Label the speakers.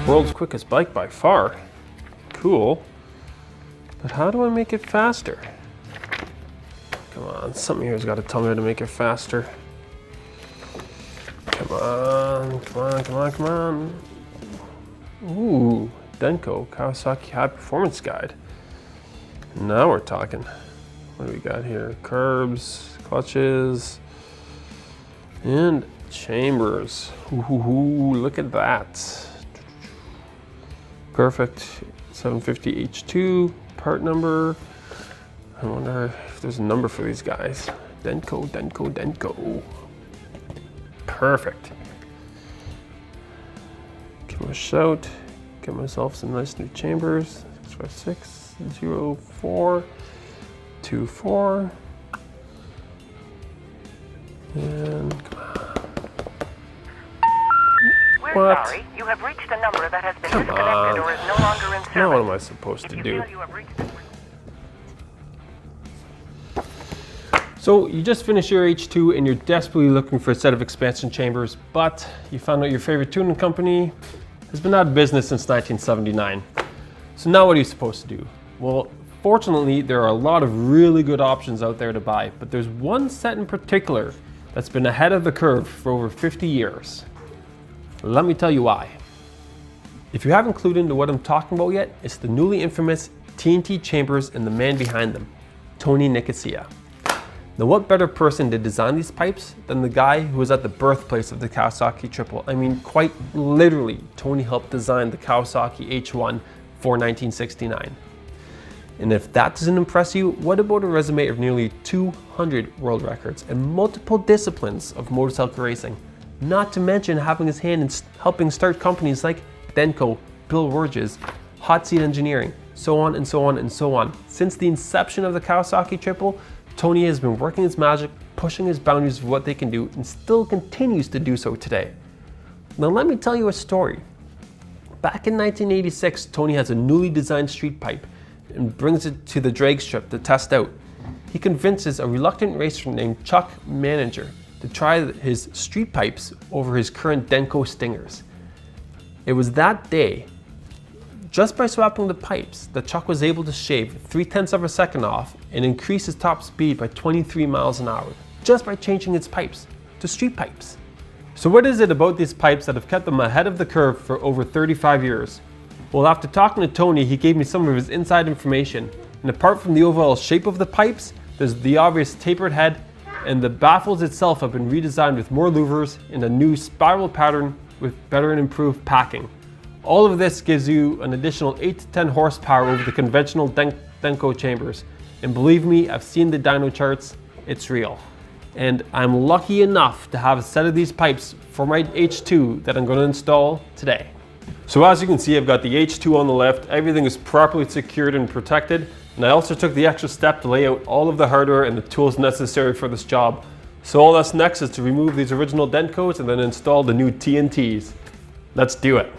Speaker 1: World's quickest bike by far. Cool. But how do I make it faster? Come on, something here's got to tell me how to make it faster. Come on, come on, come on, come on. Ooh, Denko, Kawasaki High Performance Guide. Now we're talking. What do we got here? Curbs, clutches, and chambers. Ooh, look at that. Perfect. 750 H2, part number. I wonder if there's a number for these guys. Denko, Denko, Denko. Perfect. Give him a shout. Get myself some nice new chambers. 656-0424. And come on.
Speaker 2: We're sorry. You have reached a number that has been disconnected or is no longer in service.
Speaker 1: Now what am I supposed to do? So you just finished your H2 and you're desperately looking for a set of expansion chambers, but you found out your favorite tuning company has been out of business since 1979. So now what are you supposed to do? Well, fortunately, there are a lot of really good options out there to buy, but there's one set in particular that's been ahead of the curve for over 50 years. Let me tell you why. If you haven't clued into what I'm talking about yet, it's the newly infamous TNT Chambers and the man behind them, Tony Nicosia. Now what better person to design these pipes than the guy who was at the birthplace of the Kawasaki triple. I mean, quite literally, Tony helped design the Kawasaki H1 for 1969. And if that doesn't impress you, what about a resume of nearly 200 world records and multiple disciplines of motorcycle racing? Not to mention having his hand in helping start companies like Denko, Bill Wurges, Hot Seat Engineering, so on and so on and so on. Since the inception of the Kawasaki triple, Tony has been working his magic, pushing his boundaries of what they can do, and still continues to do so today. Now let me tell you a story. Back in 1986, Tony has a newly designed street pipe and brings it to the drag strip to test out. He convinces a reluctant racer named Chuck Manager to try his street pipes over his current Denko Stingers. It was that day, just by swapping the pipes, that Chuck was able to shave 0.3 of a second off and increase his top speed by 23 miles an hour, just by changing its pipes to street pipes. So what is it about these pipes that have kept them ahead of the curve for over 35 years? Well, after talking to Tony, he gave me some of his inside information. And apart from the overall shape of the pipes, there's the obvious tapered head, and the baffles itself have been redesigned with more louvers and a new spiral pattern with better and improved packing. All of this gives you an additional 8 to 10 horsepower over the conventional Denko chambers. And believe me, I've seen the dyno charts, it's real. And I'm lucky enough to have a set of these pipes for my H2 that I'm going to install today. So as you can see, I've got the H2 on the left, everything is properly secured and protected. And I also took the extra step to lay out all of the hardware and the tools necessary for this job. So all that's next is to remove these original Denkos and then install the new TNTs. Let's do it.